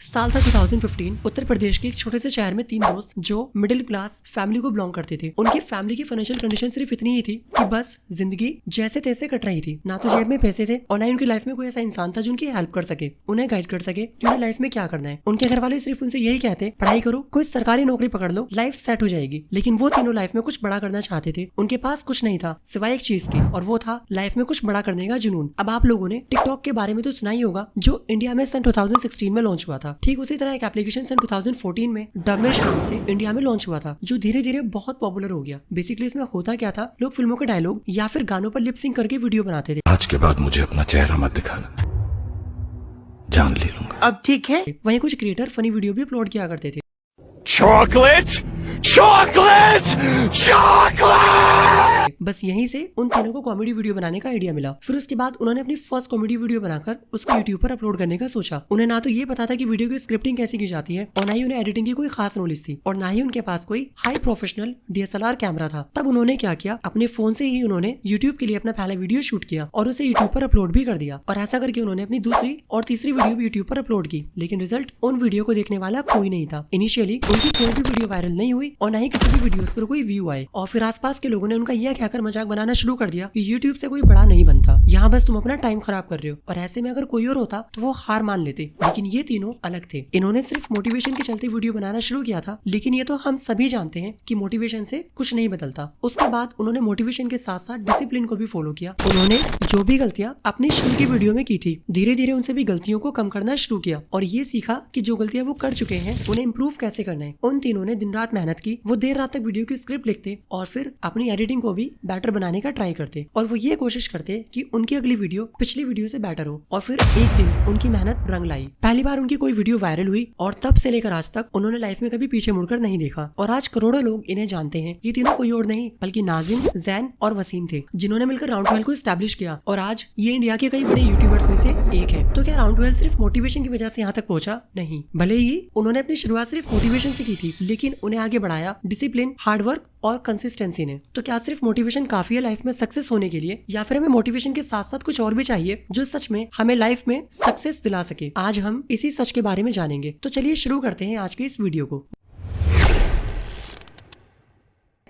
साल था 2015। उत्तर प्रदेश के एक छोटे से शहर में तीन दोस्त जो मिडिल क्लास फैमिली को बिलोंग करते थे। उनकी फैमिली की फाइनेंशियल कंडीशन सिर्फ इतनी ही थी कि बस जिंदगी जैसे तैसे कट रही थी। ना तो जेब में पैसे थे और ना ही उनकी लाइफ में कोई ऐसा इंसान था जो उनकी हेल्प कर सके, उन्हें गाइड कर सके कि उन्हें लाइफ में क्या करना है। उनके घर वाले सिर्फ उनसे यही कहते, पढ़ाई करो, कोई सरकारी नौकरी पकड़ लो, लाइफ सेट हो जाएगी। लेकिन वो तीनों लाइफ में कुछ बड़ा करना चाहते थे। उनके पास कुछ नहीं था सिवाय एक चीज के, और वो था लाइफ में कुछ बड़ा करने का जुनून। अब आप लोगों ने टिकटॉक के बारे में तो सुना ही होगा, जो इंडिया में सन 2016 में लॉन्च हुआ था। ठीक उसी तरह एक एप्लीकेशन सन 2014 में डमेश नाम से इंडिया में लॉन्च हुआ था, जो धीरे धीरे बहुत पॉपुलर हो गया। बेसिकली इसमें होता क्या था, लोग फिल्मों के डायलॉग या फिर गानों पर लिप सिंक करके वीडियो बनाते थे। आज के बाद मुझे अपना चेहरा मत दिखाना, जान ले लूंगा। अब ठीक है। वहीं कुछ क्रिएटर फनी वीडियो भी अपलोड किया करते थे। Chocolate! Chocolate! Chocolate! बस यहीं से उन तीनों को कॉमेडी वीडियो बनाने का आइडिया मिला। फिर उसके बाद उन्होंने अपनी फर्स्ट कॉमेडी वीडियो बनाकर उसको यूट्यूब पर अपलोड करने का सोचा। उन्हें ना तो ये पता था कि वीडियो की स्क्रिप्टिंग कैसे की जाती है, और ना ही उन्हें एडिटिंग की कोई खास नॉलेज थी, और ना ही उनके पास कोई हाई प्रोफेशनल DSLR कैमरा था। तब उन्होंने क्या किया, अपने फोन से ही उन्होंने यूट्यूब के लिए अपना पहला वीडियो शूट किया और उसे यूट्यूब पर अपलोड भी कर दिया। और ऐसा करके उन्होंने अपनी दूसरी और तीसरी वीडियो भी यूट्यूब पर अपलोड की। लेकिन रिजल्ट उन वीडियो को देखने वाला कोई नहीं था। इनिशियली उनकी कोई भी वीडियो वायरल नहीं हुई और ना ही किसी भी वीडियोस पर कोई व्यू आए। और फिर आसपास के लोगों ने उनका यह कहकर मजाक बनाना शुरू कर दिया कि YouTube से कोई बड़ा नहीं बनता, यहाँ बस तुम अपना टाइम खराब कर रहे हो। और ऐसे में अगर कोई और होता तो वो हार मान लेते। लेकिन ये तीनों अलग थे। इन्होंने सिर्फ मोटिवेशन के चलते वीडियो बनाना शुरू किया था, लेकिन ये तो हम सभी जानते हैं कि मोटिवेशन से कुछ नहीं बदलता। उसके बाद उन्होंने मोटिवेशन के साथ साथ डिसिप्लिन को भी फॉलो किया। उन्होंने जो भी गलतियां अपनी शिव की वीडियो में की थी, धीरे धीरे उनसे भी गलतियों को कम करना शुरू किया और ये सीखा कि जो गलतियां वो कर चुके हैं उन्हें इम्प्रूव कैसे करना है। उन तीनों ने दिन रात मेहनत की। वो देर रात तक वीडियो की स्क्रिप्ट लिखते और फिर अपनी एडिटिंग को भी बेटर बनाने का ट्राई करते, और वो ये कोशिश करते कि उनकी अगली वीडियो पिछली वीडियो से बेटर हो। और फिर एक दिन उनकी मेहनत रंग लाई। पहली बार उनकी कोई वीडियो वायरल हुई और तब से लेकर आज तक उन्होंने लाइफ में कभी पीछे मुड़कर नहीं देखा। और आज करोड़ों लोग इन्हें जानते हैं। ये तीनों कोई और नहीं बल्कि नाजिम, जैन और वसीम थे, जिन्होंने मिलकर राउंड 12 को एस्टैब्लिश किया। और आज ये इंडिया के कई बड़े यूट्यूबर्स में से एक है। तो क्या राउंड 12 सिर्फ मोटिवेशन की वजह से यहाँ तक पहुंचा? नहीं। भले ही उन्होंने अपनी शुरुआत सिर्फ मोटिवेशन से की थी, लेकिन उन्हें आगे बढ़ाया डिसिप्लिन, हार्डवर्क और कंसिस्टेंसी ने। तो क्या सिर्फ मोटिवेशन काफी है लाइफ में सक्सेस होने के लिए, या फिर हमें मोटिवेशन के साथ साथ कुछ और भी चाहिए जो सच में हमें लाइफ में सक्सेस दिला सके? आज हम इसी सच के बारे में जानेंगे। तो चलिए शुरू करते हैं आज के इस वीडियो को।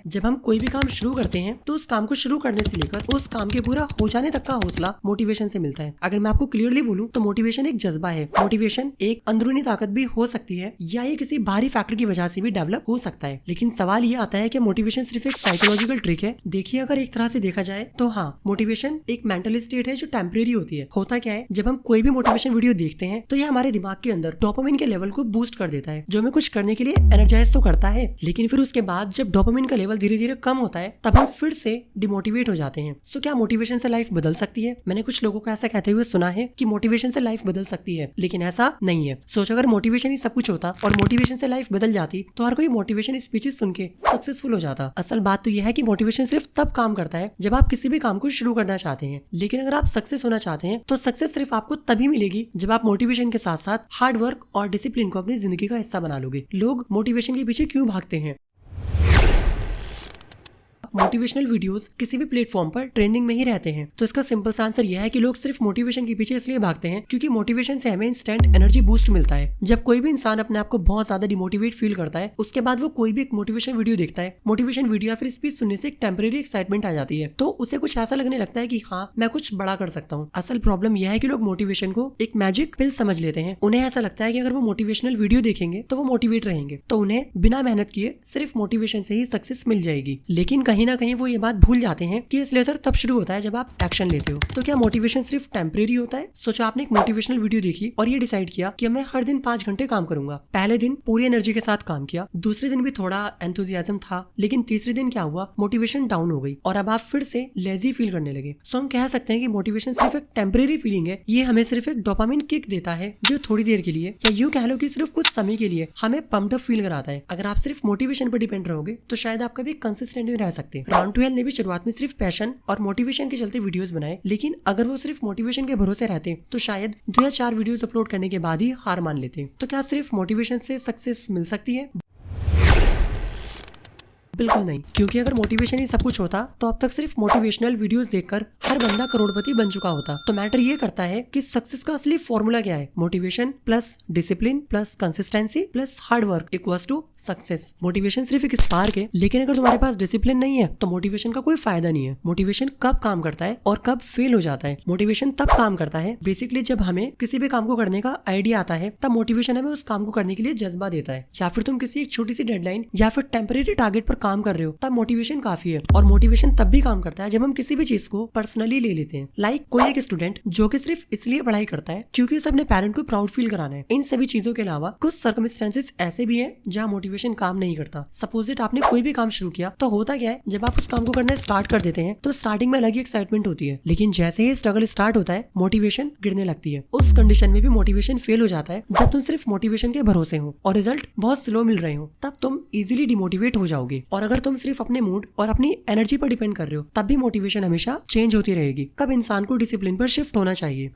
जब हम कोई भी काम शुरू करते हैं तो उस काम को शुरू करने से लेकर उस काम के पूरा हो जाने तक का हौसला मोटिवेशन से मिलता है। अगर मैं आपको क्लियरली बोलूं तो मोटिवेशन एक जज्बा है। मोटिवेशन एक अंदरूनी ताकत भी हो सकती है, या ये किसी बाहरी फैक्टर की वजह से भी डेवलप हो सकता है। लेकिन सवाल ये आता है कि मोटिवेशन सिर्फ एक साइकोलॉजिकल ट्रिक है? देखिए, अगर एक तरह से देखा जाए तो हाँ, मोटिवेशन एक मेंटल स्टेट है जो टेम्परेरी होती है। होता क्या है, जब हम कोई भी मोटिवेशन वीडियो देखते हैं तो ये हमारे दिमाग के अंदर डोपामिन के लेवल को बूस्ट कर देता है, जो हमें कुछ करने के लिए एनर्जाइज तो करता है। लेकिन फिर उसके बाद जब डोपामिन का लेवल धीरे धीरे कम होता है तब हम फिर से डिमोटिवेट हो जाते हैं। सो क्या मोटिवेशन से लाइफ बदल सकती है? मैंने कुछ लोगों को ऐसा कहते हुए सुना है कि मोटिवेशन से लाइफ बदल सकती है, लेकिन ऐसा नहीं है। सोचो, अगर मोटिवेशन ही सब कुछ होता और मोटिवेशन से लाइफ बदल जाती तो हर कोई मोटिवेशन स्पीचेस सुन के सक्सेसफुल हो जाता। असल बात तो यह है कि मोटिवेशन सिर्फ तब काम करता है जब आप किसी भी काम को शुरू करना चाहते हैं। लेकिन अगर आप सक्सेस होना चाहते हैं तो सक्सेस सिर्फ आपको तभी मिलेगी जब आप मोटिवेशन के साथ साथ हार्ड वर्क और डिसिप्लिन को अपनी जिंदगी का हिस्सा बना लोगे। लोग मोटिवेशन के पीछे क्यों भागते हैं? मोटिवेशनल वीडियोस किसी भी प्लेटफॉर्म पर ट्रेंडिंग में ही रहते हैं। तो इसका सिंपल सा आंसर यह है कि लोग सिर्फ मोटिवेशन के पीछे इसलिए भागते हैं क्योंकि मोटिवेशन से हमें इंस्टेंट एनर्जी बूस्ट मिलता है। जब कोई भी इंसान अपने आप को बहुत ज्यादा डिमोटिवेट फील करता है, उसके बाद वो कोई भी एक मोटिवेशन वीडियो देखता है, मोटिवेशन वीडियो या फिर स्पीच सुनने से एक टेम्परेरी एक्साइटमेंट आ जाती है, तो उसे कुछ ऐसा लगने लगता है कि हाँ, मैं कुछ बड़ा कर सकता हूँ। असल प्रॉब्लम यह है कि लोग मोटिवेशन को एक मैजिक पिल समझ लेते हैं। उन्हें ऐसा लगता है कि अगर वो मोटिवेशनल वीडियो देखेंगे तो वो मोटिवेट रहेंगे, तो उन्हें बिना मेहनत किए सिर्फ मोटिवेशन से ही सक्सेस मिल जाएगी। लेकिन कहीं ना कहीं वो ये बात भूल जाते हैं कि इस लेजर तब शुरू होता है जब आप एक्शन लेते हो। तो क्या मोटिवेशन सिर्फ टेम्परेरी होता है? सोचो, आपने एक मोटिवेशनल वीडियो देखी और ये डिसाइड किया कि मैं हर दिन 5 घंटे काम करूंगा। पहले दिन पूरी एनर्जी के साथ काम किया, दूसरे दिन भी थोड़ा एंथुजियाज्म था, लेकिन तीसरे दिन क्या हुआ, मोटिवेशन डाउन हो गई और अब आप फिर से लेजी फील करने लगे। सो हम कह सकते हैं कि मोटिवेशन सिर्फ एक टेम्परेरी फीलिंग है। ये हमें सिर्फ एक डोपामिन किक देता है जो थोड़ी देर के लिए, या यूं कह लो कि सिर्फ कुछ समय के लिए हमें पम्प्ड अप फील कराता है। अगर आप सिर्फ मोटिवेशन पर डिपेंड रहोगे तो शायद आप कभी कंसिस्टेंट नहीं रह सकते। राउंड 12 ने भी शुरुआत में सिर्फ पैशन और मोटिवेशन के चलते वीडियोस बनाए, लेकिन अगर वो सिर्फ मोटिवेशन के भरोसे रहते तो शायद 2 या 4 वीडियोस अपलोड करने के बाद ही हार मान लेते। तो क्या सिर्फ मोटिवेशन से सक्सेस मिल सकती है? बिल्कुल नहीं, क्योंकि अगर मोटिवेशन ही सब कुछ होता तो अब तक सिर्फ मोटिवेशनल वीडियोस देखकर हर बंदा करोड़पति बन चुका होता। तो मैटर ये करता है कि सक्सेस का असली फॉर्मूला क्या है। Motivation plus discipline plus consistency plus hard work equals to success. Motivation सिर्फ एक स्पार्क है, लेकिन अगर तुम्हारे पास डिसिप्लिन नहीं है तो मोटिवेशन का कोई फायदा नहीं है। मोटिवेशन कब काम करता है और कब फेल हो जाता है? मोटिवेशन तब काम करता है बेसिकली जब हमें किसी भी काम को करने का आइडिया आता है, तब मोटिवेशन हमें उस काम को करने के लिए जज्बा देता है। या फिर तुम किसी एक छोटी सी डेडलाइन या फिर टेम्परेरी टारगेट पर काम कर रहे हो, तब मोटिवेशन काफी है। और मोटिवेशन तब भी काम करता है जब हम किसी भी चीज को पर्सनली ले लेते हैं। लाइक कोई एक स्टूडेंट जो कि सिर्फ इसलिए पढ़ाई करता है क्योंकि उसे अपने पेरेंट को प्राउड फील कराना है। इन सभी चीजों के अलावा कुछ सर्कमस्टेंसेस ऐसे भी हैं जहां मोटिवेशन काम नहीं करता। सपोज इट आपने कोई भी काम शुरू किया, तो होता क्या है, जब आप उस काम को करना स्टार्ट कर देते हैं तो स्टार्टिंग में अलग ही एक्साइटमेंट होती है, लेकिन जैसे ही स्ट्रगल स्टार्ट होता है मोटिवेशन गिरने लगती है। उस कंडीशन में भी मोटिवेशन फेल हो जाता है जब तुम सिर्फ मोटिवेशन के भरोसे हो और रिजल्ट बहुत स्लो मिल रहे हो, तब तुम इजीली डिमोटिवेट हो जाओगे। और अगर तुम सिर्फ अपने मूड और अपनी एनर्जी पर डिपेंड कर रहे हो, तब भी मोटिवेशन हमेशा चेंज होती रहेगी। कब इंसान को डिसिप्लिन पर शिफ्ट होना चाहिए।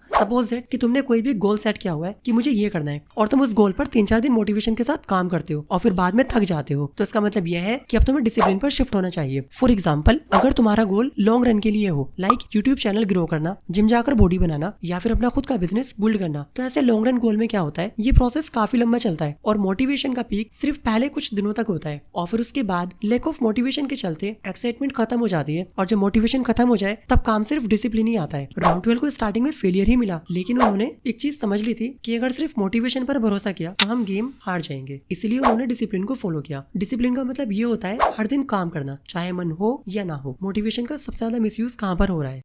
सपोज दैट कि तुमने कोई भी गोल सेट किया हुआ है कि मुझे ये करना है, और तुम उस गोल पर 3-4 दिन मोटिवेशन के साथ काम करते हो और फिर बाद में थक जाते हो, तो इसका मतलब यह है कि अब तुम्हें डिसिप्लिन पर शिफ्ट होना चाहिए। फॉर एग्जांपल, अगर तुम्हारा गोल लॉन्ग रन के लिए हो, लाइक यूट्यूब चैनल ग्रो करना, जिम जाकर बॉडी बनाना या फिर अपना खुद का बिजनेस बिल्ड करना, तो ऐसे लॉन्ग रन गोल में क्या होता है, ये प्रोसेस काफी लंबा चलता है और मोटिवेशन का पीक सिर्फ पहले कुछ दिनों तक होता है और फिर उसके बाद लैक ऑफ मोटिवेशन के चलते एक्साइटमेंट खत्म हो जाती है। और जब मोटिवेशन खत्म हो जाए तब काम सिर्फ डिसिप्लिन ही आता है। राउंड 12 को स्टार्टिंग में फेलियर ही मिला, लेकिन उन्होंने एक चीज समझ ली थी कि अगर सिर्फ मोटिवेशन पर भरोसा किया तो हम गेम हार जाएंगे। इसलिए उन्होंने डिसिप्लिन को फॉलो किया। डिसिप्लिन का मतलब ये होता है हर दिन काम करना, चाहे मन हो या ना हो। मोटिवेशन का सबसे ज्यादा मिसयूज कहाँ पर हो रहा है?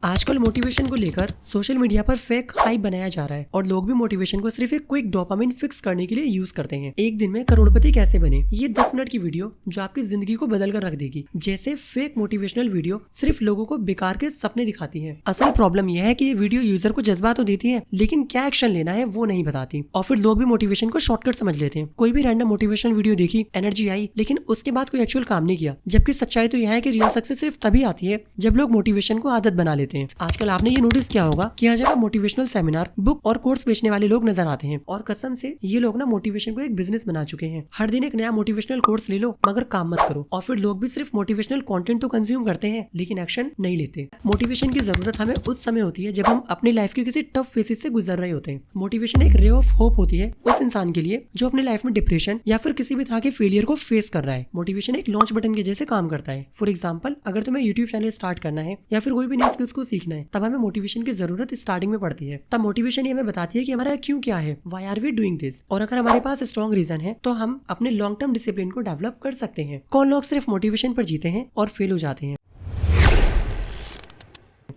आजकल मोटिवेशन को लेकर सोशल मीडिया पर फेक हाइप बनाया जा रहा है और लोग भी मोटिवेशन को सिर्फ एक क्विक डोपामिन फिक्स करने के लिए यूज करते हैं। एक दिन में करोड़पति कैसे बने, ये 10 मिनट की वीडियो जो आपकी जिंदगी को बदल कर रख देगी। जैसे फेक मोटिवेशनल वीडियो सिर्फ लोगों को बेकार के सपने दिखाती है। असल प्रॉब्लम यह है कि ये वीडियो यूजर को जज्बा तो देती है, लेकिन क्या एक्शन लेना है वो नहीं बताती। और फिर लोग भी मोटिवेशन को शॉर्टकट समझ लेते हैं। कोई भी रैंडम मोटिवेशनल वीडियो देखी, एनर्जी आई, लेकिन उसके बाद कोई एक्चुअल काम नहीं किया। जबकि सच्चाई तो यह है कि रियल सक्सेस सिर्फ तभी आती है जब लोग मोटिवेशन को आदत बना लेते हैं। आजकल आपने ये नोटिस किया होगा कि हर जगह मोटिवेशनल सेमिनार, बुक और कोर्स बेचने वाले लोग नजर आते हैं और कसम से ये लोग ना मोटिवेशन को एक बिजनेस बना चुके हैं। हर दिन एक नया मोटिवेशनल कोर्स ले लो मगर काम मत करो। और फिर लोग भी सिर्फ मोटिवेशनल कंटेंट तो कंज्यूम करते हैं लेकिन एक्शन नहीं लेते। मोटिवेशन की जरूरत हमें उस समय होती है जब हम अपनी लाइफ के किसी टफ फेसेस से गुजर रहे होते हैं। मोटिवेशन एक रे ऑफ होप होती है उस इंसान के लिए जो अपनी लाइफ में डिप्रेशन या फिर किसी भी तरह के फेलियर को फेस कर रहा है। मोटिवेशन एक लॉन्च बटन के जैसे काम करता है। फॉर एग्जाम्पल, अगर तुम्हें यूट्यूब चैनल स्टार्ट करना है या फिर कोई भी नई स्किल्स को सीखना है, तब हमें मोटिवेशन की जरूरत स्टार्टिंग में पड़ती है। तब मोटिवेशन ही हमें बताती है कि हमारा क्यों क्या है, why are we doing this. और अगर हमारे पास स्ट्रॉन्ग रीजन है तो हम अपने लॉन्ग टर्म डिसिप्लिन को डेवलप कर सकते हैं। कौन लोग सिर्फ मोटिवेशन पर जीते हैं और फेल हो जाते हैं?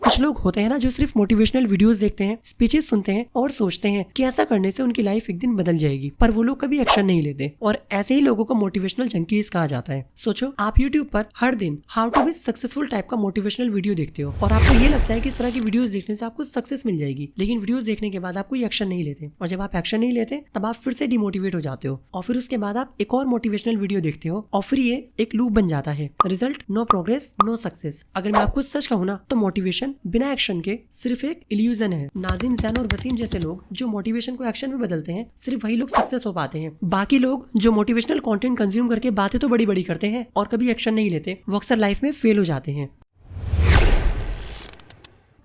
कुछ लोग होते हैं ना जो सिर्फ मोटिवेशनल वीडियोस देखते हैं, स्पीचेस सुनते हैं और सोचते हैं कि ऐसा करने से उनकी लाइफ एक दिन बदल जाएगी, पर वो लोग कभी एक्शन नहीं लेते और ऐसे ही लोगों को मोटिवेशनल जंकीज कहा जाता है। सोचो, आप यूट्यूब पर हर दिन how to be successful type का मोटिवेशनल वीडियो देखते हो और आपको ये लगता है कि इस तरह की वीडियोस देखने से आपको सक्सेस मिल जाएगी, लेकिन वीडियोस देखने के बाद आप कोई एक्शन नहीं लेते और जब आप एक्शन नहीं लेते तब आप फिर से डिमोटिवेट हो जाते हो और फिर उसके बाद आप एक और मोटिवेशनल वीडियो देखते हो और फिर ये एक लूप बन जाता है। Result, no progress, no success. अगर मैं आपको सच कहूँ ना तो मोटिवेशन बिना एक्शन के सिर्फ एक इल्यूजन है। नाजिम जैन और वसीम जैसे लोग जो मोटिवेशन को एक्शन में बदलते हैं, सिर्फ वही लोग सक्सेस हो पाते हैं। बाकी लोग जो मोटिवेशनल कंटेंट कंज्यूम करके बातें तो बड़ी बड़ी करते हैं और कभी एक्शन नहीं लेते, वो अक्सर लाइफ में फेल हो जाते हैं।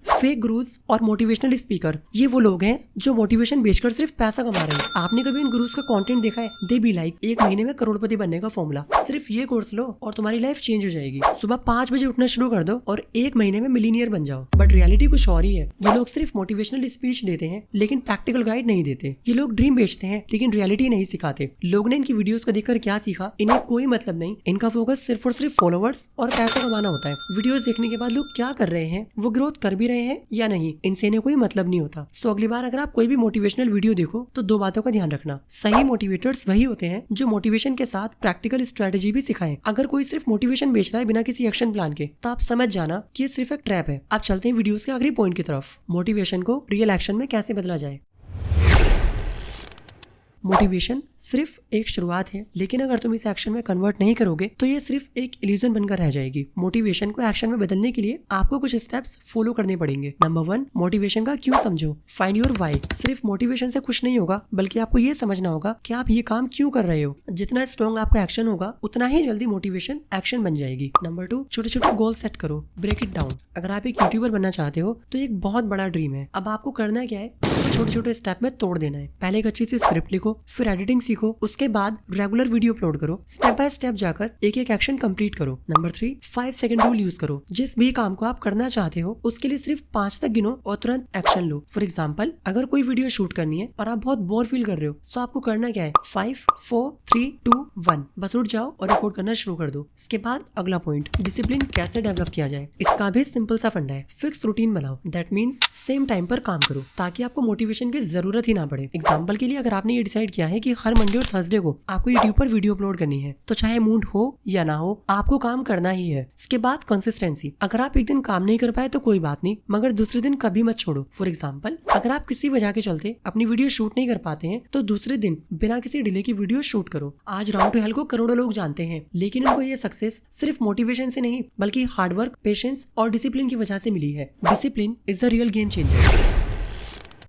फेक गुरुज और मोटिवेशनल स्पीकर, ये वो लोग हैं जो मोटिवेशन बेचकर सिर्फ पैसा कमा रहे हैं। आपने कभी इन गुरुज का कंटेंट देखा है? दे बी लाइक 1 महीने में करोड़पति बनने का फॉर्मूला, सिर्फ ये कोर्स लो और तुम्हारी लाइफ चेंज हो जाएगी। सुबह 5 बजे उठना शुरू कर दो और 1 महीने में मिलीनियर बन जाओ। बट रियलिटी कुछ और ही है। ये लोग सिर्फ मोटिवेशनल स्पीच देते हैं लेकिन प्रैक्टिकल गाइड नहीं देते। ये लोग ड्रीम बेचते हैं लेकिन रियलिटी नहीं सिखाते। लोग ने इनकी वीडियोस को देखकर क्या सीखा, इन्हें कोई मतलब नहीं। इनका फोकस सिर्फ और सिर्फ फॉलोअर्स और पैसा कमाना होता है। वीडियोस देखने के बाद लोग क्या कर रहे हैं, वो ग्रोथ कर भी रहे हैं या नहीं, इनसे इन्हें कोई मतलब नहीं होता। सो अगली बार अगर आप कोई भी मोटिवेशनल वीडियो देखो तो 2 बातों का ध्यान रखना। सही मोटिवेटर्स वही होते हैं जो मोटिवेशन के साथ प्रैक्टिकल स्ट्रेटेजी भी सिखाएं। अगर कोई सिर्फ मोटिवेशन बेच रहा है बिना किसी एक्शन प्लान के, तो आप समझ जाना कि ये सिर्फ एक ट्रैप है। आप चलते हैं वीडियोस के आखिरी पॉइंट की तरफ, मोटिवेशन को रियल एक्शन में कैसे बदला जाए। मोटिवेशन सिर्फ एक शुरुआत है, लेकिन अगर तुम इसे एक्शन में कन्वर्ट नहीं करोगे तो ये सिर्फ एक इल्यूजन बनकर रह जाएगी। मोटिवेशन को एक्शन में बदलने के लिए आपको कुछ स्टेप्स फॉलो करने पड़ेंगे। नंबर 1, मोटिवेशन का क्यों समझो। Find your why. सिर्फ मोटिवेशन से कुछ नहीं होगा, बल्कि आपको ये समझना होगा कि आप ये काम क्यों कर रहे हो। जितना स्ट्रॉन्ग आपका एक्शन होगा उतना ही जल्दी मोटिवेशन एक्शन बन जाएगी। नंबर 2, छोटे छोटे गोल सेट करो, ब्रेक इट डाउन। अगर आप एक यूट्यूबर बनना चाहते हो तो एक बहुत बड़ा ड्रीम है। अब आपको करना क्या है, इसको छोटे छोटे स्टेप में तोड़ देना है। पहले एक अच्छी सी स्क्रिप्ट लिखो, फिर एडिटिंग सीखो, उसके बाद रेगुलर वीडियो अपलोड करो। स्टेप बाय स्टेप जाकर एक एक एक्शन कंप्लीट करो। नंबर 3, 5 सेकंड रूल यूज करो। जिस भी काम को आप करना चाहते हो उसके लिए सिर्फ 5 तक गिनो और तुरंत एक्शन लो। फॉर एग्जाम्पल, अगर कोई वीडियो शूट करनी है और आप बहुत बोर फील कर रहे हो तो आपको करना क्या है, 5, 4, 3, 2, 1 बस उठ जाओ और रिकॉर्ड करना शुरू कर दो। इसके बाद अगला पॉइंट, डिसिप्लिन कैसे डेवलप किया जाए। इसका भी सिंपल सा फंडा है, फिक्स रूटीन बनाओ। दैट मीन्स सेम टाइम पर काम करो ताकि आपको मोटिवेशन की जरूरत ही ना पड़े। एग्जाम्पल के लिए, अगर आपने ये डिसाइड किया है कि हर मंडे और थर्सडे को आपको यूट्यूब पर वीडियो अपलोड करनी है, तो चाहे मूड हो या ना हो आपको काम करना ही है। इसके बाद कंसिस्टेंसी। अगर आप एक दिन काम नहीं कर पाए तो कोई बात नहीं, मगर दूसरे दिन कभी मत छोड़ो। फॉर एग्जाम्पल, अगर आप किसी वजह के चलते अपनी वीडियो शूट नहीं कर पाते हैं तो दूसरे दिन बिना किसी डिले की वीडियो शूट करो। आज राउंड टू हेल को करोड़ों लोग जानते हैं, लेकिन उनको ये सक्सेस सिर्फ मोटिवेशन से नहीं बल्कि हार्डवर्क, पेशेंस और डिसिप्लिन की वजह से मिली है। Discipline is the real game changer.